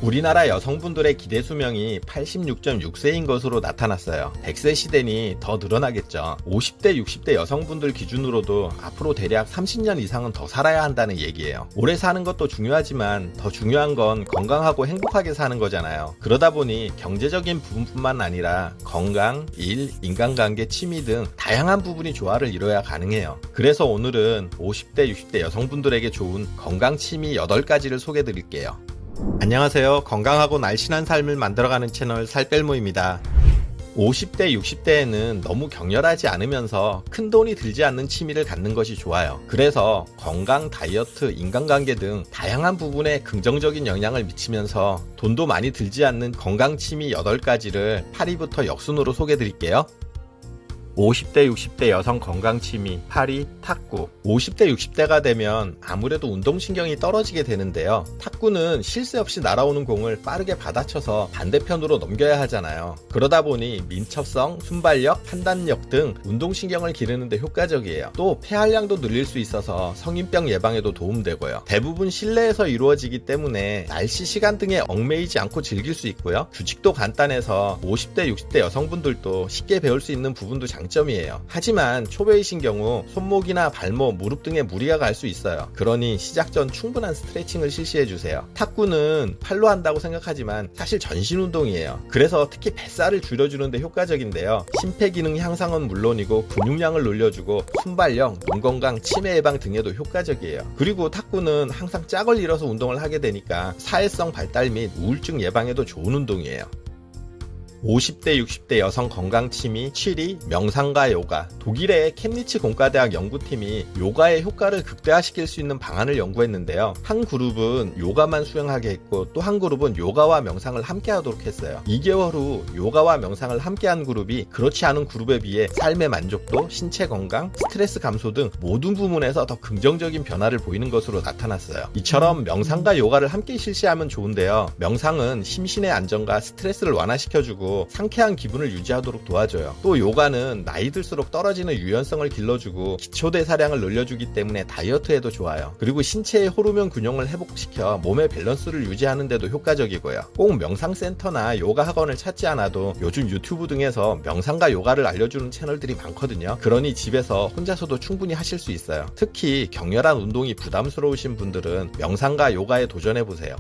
우리나라 여성분들의 기대 수명이 86.6세인 것으로 나타났어요. 100세 시대니 더 늘어나겠죠. 50대, 60대 여성분들 기준으로도 앞으로 대략 30년 이상은 더 살아야 한다는 얘기예요. 오래 사는 것도 중요하지만 더 중요한 건 건강하고 행복하게 사는 거잖아요. 그러다 보니 경제적인 부분뿐만 아니라 건강, 일, 인간관계, 취미 등 다양한 부분이 조화를 이뤄야 가능해요. 그래서 오늘은 50대, 60대 여성분들에게 좋은 건강 취미 8가지를 소개해드릴게요. 안녕하세요. 건강하고 날씬한 삶을 만들어가는 채널 살뺄모입니다. 50대, 60대에는 너무 격렬하지 않으면서 큰 돈이 들지 않는 취미를 갖는 것이 좋아요. 그래서 건강, 다이어트, 인간관계 등 다양한 부분에 긍정적인 영향을 미치면서 돈도 많이 들지 않는 건강 취미 8가지를 8위부터 역순으로 소개해드릴게요. 50대, 60대 여성 건강 취미 8위 탁구. 50대, 60대가 되면 아무래도 운동신경이 떨어지게 되는데요. 탁구는 쉴 새 없이 날아오는 공을 빠르게 받아쳐서 반대편으로 넘겨야 하잖아요. 그러다 보니 민첩성, 순발력, 판단력 등 운동신경을 기르는 데 효과적이에요. 또 폐활량도 늘릴 수 있어서 성인병 예방에도 도움되고요. 대부분 실내에서 이루어지기 때문에 날씨, 시간 등에 얽매이지 않고 즐길 수 있고요. 규칙도 간단해서 50대, 60대 여성분들도 쉽게 배울 수 있는 부분도 장점이에요. 하지만 초보이신 경우 손목이나 발목, 무릎 등에 무리가 갈 수 있어요. 그러니 시작 전 충분한 스트레칭을 실시해주세요. 탁구는 팔로 한다고 생각하지만 사실 전신 운동이에요. 그래서 특히 뱃살을 줄여주는 데 효과적인데요. 심폐기능 향상은 물론이고 근육량을 늘려주고 순발력, 눈 건강, 치매 예방 등에도 효과적이에요. 그리고 탁구는 항상 짝을 이뤄서 운동을 하게 되니까 사회성 발달 및 우울증 예방에도 좋은 운동이에요. 50대, 60대 여성 건강 취미 7위 명상과 요가. 독일의 캠니츠 공과대학 연구팀이 요가의 효과를 극대화시킬 수 있는 방안을 연구했는데요. 한 그룹은 요가만 수행하게 했고 또 한 그룹은 요가와 명상을 함께 하도록 했어요. 2개월 후 요가와 명상을 함께 한 그룹이 그렇지 않은 그룹에 비해 삶의 만족도, 신체 건강, 스트레스 감소 등 모든 부분에서 더 긍정적인 변화를 보이는 것으로 나타났어요. 이처럼 명상과 요가를 함께 실시하면 좋은데요. 명상은 심신의 안정과 스트레스를 완화시켜주고 상쾌한 기분을 유지하도록 도와줘요. 또 요가는 나이 들수록 떨어지는 유연성을 길러주고 기초대사량을 늘려주기 때문에 다이어트에도 좋아요. 그리고 신체의 호르몬 균형을 회복시켜 몸의 밸런스를 유지하는 데도 효과적이고요. 꼭 명상센터나 요가 학원을 찾지 않아도 요즘 유튜브 등에서 명상과 요가를 알려주는 채널들이 많거든요. 그러니 집에서 혼자서도 충분히 하실 수 있어요. 특히 격렬한 운동이 부담스러우신 분들은 명상과 요가에 도전해보세요.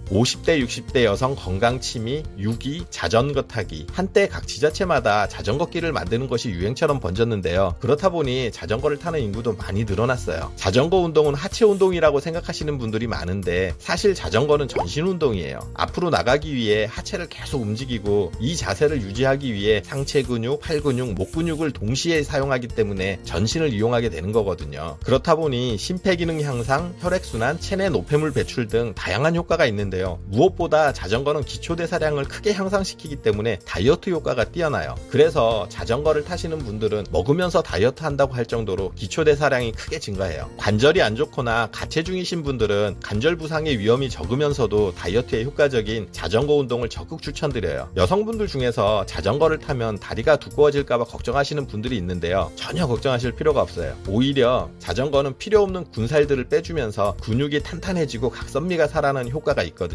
50대, 60대 여성 건강 취미 6위 자전거 타기. 한때 각 지자체마다 자전거길을 만드는 것이 유행처럼 번졌는데요. 그렇다 보니 자전거를 타는 인구도 많이 늘어났어요. 자전거 운동은 하체 운동이라고 생각하시는 분들이 많은데 사실 자전거는 전신 운동이에요. 앞으로 나가기 위해 하체를 계속 움직이고 이 자세를 유지하기 위해 상체 근육, 팔 근육, 목 근육을 동시에 사용하기 때문에 전신을 이용하게 되는 거거든요. 그렇다 보니 심폐기능 향상, 혈액순환, 체내 노폐물 배출 등 다양한 효과가 있는데 무엇보다 자전거는 기초대사량을 크게 향상시키기 때문에 다이어트 효과가 뛰어나요. 그래서 자전거를 타시는 분들은 먹으면서 다이어트 한다고 할 정도로 기초대사량이 크게 증가해요. 관절이 안 좋거나 가체중이신 분들은 관절 부상의 위험이 적으면서도 다이어트에 효과적인 자전거 운동을 적극 추천드려요. 여성분들 중에서 자전거를 타면 다리가 두꺼워질까봐 걱정하시는 분들이 있는데요. 전혀 걱정하실 필요가 없어요. 오히려 자전거는 필요 없는 군살들을 빼주면서 근육이 탄탄해지고 각선미가 살아나는 효과가 있거든요.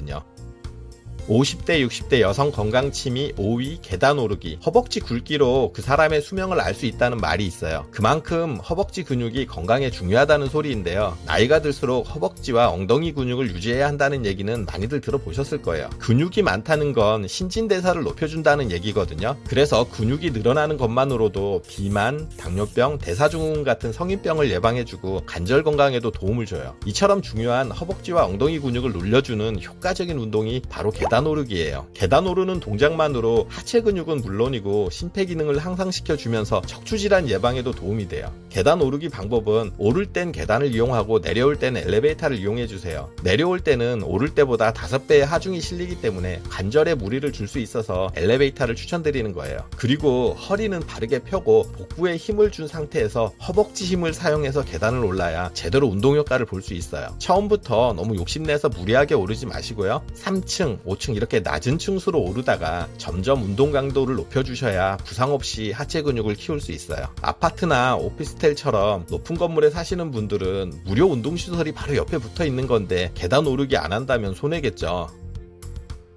50대, 60대 여성 건강 취미 5위 계단 오르기. 허벅지 굵기로 그 사람의 수명을 알 수 있다는 말이 있어요. 그만큼 허벅지 근육이 건강에 중요하다는 소리인데요. 나이가 들수록 허벅지와 엉덩이 근육을 유지해야 한다는 얘기는 많이들 들어보셨을 거예요. 근육이 많다는 건 신진대사를 높여준다는 얘기거든요. 그래서 근육이 늘어나는 것만으로도 비만, 당뇨병, 대사증후군 같은 성인병을 예방해주고 관절 건강에도 도움을 줘요. 이처럼 중요한 허벅지와 엉덩이 근육을 늘려주는 효과적인 운동이 바로 계단 오르기예요. 계단 오르는 동작만으로 하체 근육은 물론이고 심폐기능을 향상시켜주면서 척추질환 예방에도 도움이 돼요. 계단 오르기 방법은 오를 땐 계단을 이용하고 내려올 때는 엘리베이터를 이용해주세요. 내려올 때는 오를 때보다 5배의 하중이 실리기 때문에 관절에 무리를 줄 수 있어서 엘리베이터를 추천드리는 거예요. 그리고 허리는 바르게 펴고 복부에 힘을 준 상태에서 허벅지 힘을 사용해서 계단을 올라야 제대로 운동 효과를 볼 수 있어요. 처음부터 너무 욕심내서 무리하게 오르지 마시고요. 3층, 5층 이렇게 낮은 층수로 오르다가 점점 운동 강도를 높여주셔야 부상 없이 하체 근육을 키울 수 있어요. 아파트나 오피스텔처럼 높은 건물에 사시는 분들은 무료 운동시설이 바로 옆에 붙어 있는 건데 계단 오르기 안 한다면 손해겠죠.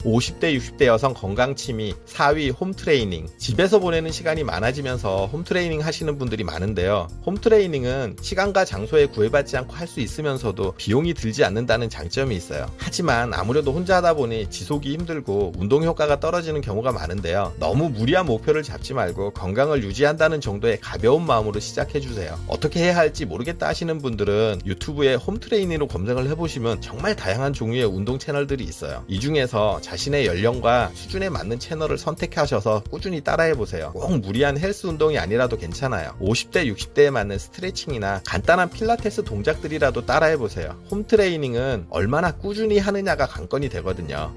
50대 60대 여성 건강 취미 4위 홈트레이닝. 집에서 보내는 시간이 많아지면서 홈트레이닝 하시는 분들이 많은데요. 홈트레이닝은 시간과 장소에 구애받지 않고 할 수 있으면서도 비용이 들지 않는다는 장점이 있어요. 하지만 아무래도 혼자 하다 보니 지속이 힘들고 운동 효과가 떨어지는 경우가 많은데요. 너무 무리한 목표를 잡지 말고 건강을 유지한다는 정도의 가벼운 마음으로 시작해주세요. 어떻게 해야 할지 모르겠다 하시는 분들은 유튜브에 홈트레이닝으로 검색을 해보시면 정말 다양한 종류의 운동 채널들이 있어요. 이 중에서 자신의 연령과 수준에 맞는 채널을 선택하셔서 꾸준히 따라해보세요. 꼭 무리한 헬스 운동이 아니라도 괜찮아요. 50대 60대에 맞는 스트레칭이나 간단한 필라테스 동작들이라도 따라해보세요. 홈트레이닝은 얼마나 꾸준히 하느냐가 관건이 되거든요.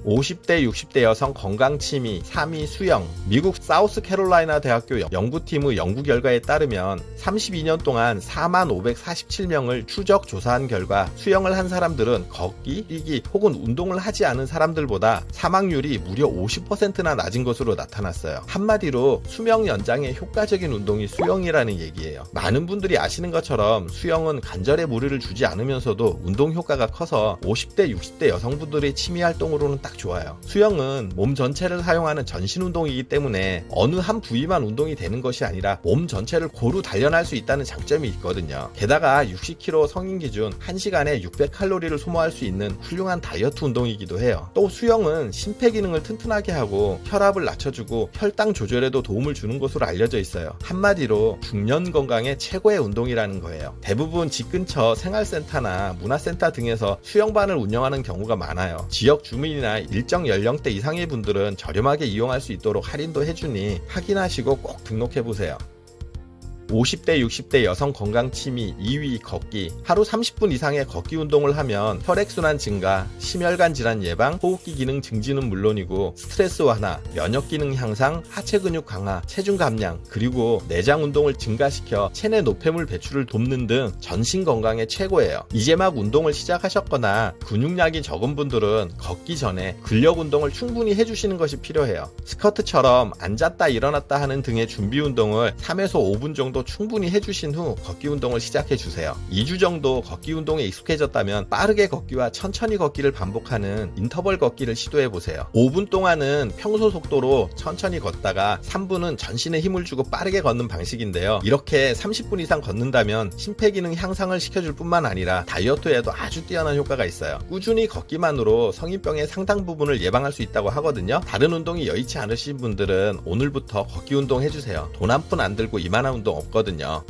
50대 60대 여성 건강 취미 3위 수영. 미국 사우스캐롤라이나 대학교 연구팀의 연구 결과에 따르면 32년 동안 45,547명을 추적 조사한 결과 수영을 한 사람들은 걷기, 뛰기 혹은 운동을 하지 않은 사람들보다 사망률이 무려 50%나 낮은 것으로 나타났어요. 한마디로 수명 연장에 효과적인 운동이 수영이라는 얘기예요. 많은 분들이 아시는 것처럼 수영은 관절에 무리를 주지 않으면서도 운동 효과가 커서 50대 60대 여성분들의 취미 활동으로는 딱 좋아요. 수영은 몸 전체를 사용하는 전신 운동이기 때문에 어느 한 부위만 운동이 되는 것이 아니라 몸 전체를 고루 단련할 수 있다는 장점이 있거든요. 게다가 60kg 성인 기준 1시간에 600칼로리를 소모할 수 있는 훌륭한 다이어트 운동이기도 해요. 또 수영은 심폐기능을 튼튼하게 하고 혈압을 낮춰주고 혈당 조절에도 도움을 주는 것으로 알려져 있어요. 한마디로 중년 건강의 최고의 운동이라는 거예요. 대부분 집 근처 생활센터나 문화센터 등에서 수영반을 운영하는 경우가 많아요. 지역 주민이나 일정 연령대 이상의 분들은 저렴하게 이용할 수 있도록 할인도 해주니 확인하시고 꼭 등록해보세요. 50대 60대 여성 건강 취미 2위 걷기. 하루 30분 이상의 걷기 운동을 하면 혈액순환 증가, 심혈관 질환 예방, 호흡기 기능 증진은 물론이고 스트레스 완화, 면역 기능 향상, 하체 근육 강화, 체중 감량, 그리고 내장 운동을 증가시켜 체내 노폐물 배출을 돕는 등 전신 건강에 최고예요. 이제 막 운동을 시작하셨거나 근육량이 적은 분들은 걷기 전에 근력 운동을 충분히 해주시는 것이 필요해요. 스쿼트처럼 앉았다 일어났다 하는 등의 준비 운동을 3에서 5분 정도 충분히 해주신 후 걷기 운동을 시작해주세요. 2주 정도 걷기 운동에 익숙해졌다면 빠르게 걷기와 천천히 걷기를 반복하는 인터벌 걷기를 시도해보세요. 5분 동안은 평소 속도로 천천히 걷다가 3분은 전신에 힘을 주고 빠르게 걷는 방식인데요. 이렇게 30분 이상 걷는다면 심폐기능 향상을 시켜줄 뿐만 아니라 다이어트에도 아주 뛰어난 효과가 있어요. 꾸준히 걷기만으로 성인병의 상당 부분을 예방할 수 있다고 하거든요. 다른 운동이 여의치 않으신 분들은 오늘부터 걷기 운동 해주세요. 돈 한 푼 안 들고 이만한 운동 없거든요.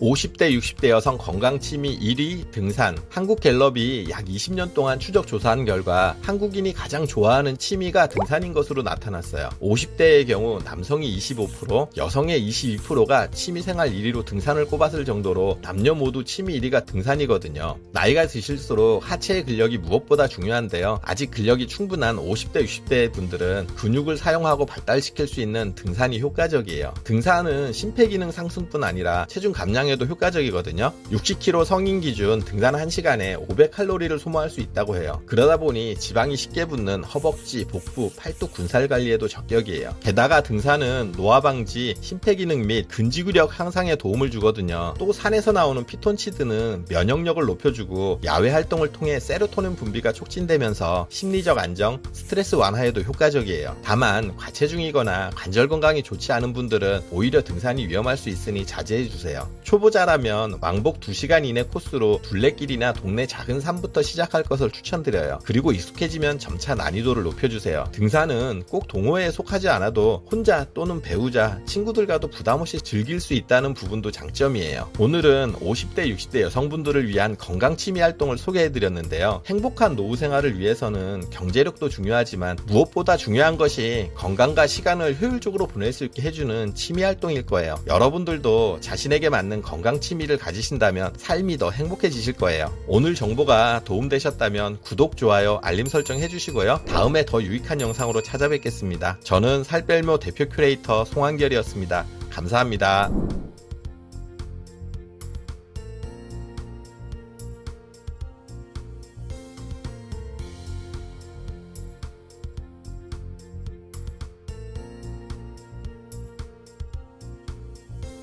50대 60대 여성 건강 취미 1위 등산. 한국갤럽이 약 20년 동안 추적 조사한 결과 한국인이 가장 좋아하는 취미가 등산인 것으로 나타났어요. 50대의 경우 남성이 25%, 여성의 22%가 취미생활 1위로 등산을 꼽았을 정도로 남녀 모두 취미 1위가 등산이거든요. 나이가 드실수록 하체의 근력이 무엇보다 중요한데요. 아직 근력이 충분한 50대 60대 분들은 근육을 사용하고 발달시킬 수 있는 등산이 효과적이에요. 등산은 심폐기능 상승뿐 아니라 체중 감량에 도 효과적이거든요. 60kg 성인 기준 등산 1시간에 500칼로리를 소모할 수 있다고 해요. 그러다 보니 지방이 쉽게 붙는 허벅지, 복부, 팔뚝 군살 관리에도 적격이에요. 게다가 등산은 노화 방지, 심폐기능 및 근지구력 향상에 도움을 주거든요. 또 산에서 나오는 피톤치드는 면역력을 높여주고 야외 활동을 통해 세로토닌 분비가 촉진되면서 심리적 안정, 스트레스 완화에도 효과적이에요. 다만 과체중이거나 관절 건강이 좋지 않은 분들은 오히려 등산이 위험할 수 있으니 자제해주세요. 초보자라면 왕복 2시간 이내 코스로 둘레길이나 동네 작은 산부터 시작할 것을 추천드려요. 그리고 익숙해지면 점차 난이도를 높여주세요. 등산은 꼭 동호회에 속하지 않아도 혼자 또는 배우자, 친구들과도 부담없이 즐길 수 있다는 부분도 장점이에요. 오늘은 50대, 60대 여성분들을 위한 건강 취미 활동을 소개해드렸는데요. 행복한 노후 생활을 위해서는 경제력도 중요하지만 무엇보다 중요한 것이 건강과 시간을 효율적으로 보낼 수 있게 해주는 취미 활동일 거예요. 여러분들도 자신에게 맞는 건강 취미를 가지신다면 삶이 더 행복해지실 거예요. 오늘 정보가 도움되셨다면 구독, 좋아요, 알림 설정 해주시고요. 다음에 더 유익한 영상으로 찾아뵙겠습니다. 저는 살뺄모 대표 큐레이터 송한결이었습니다. 감사합니다.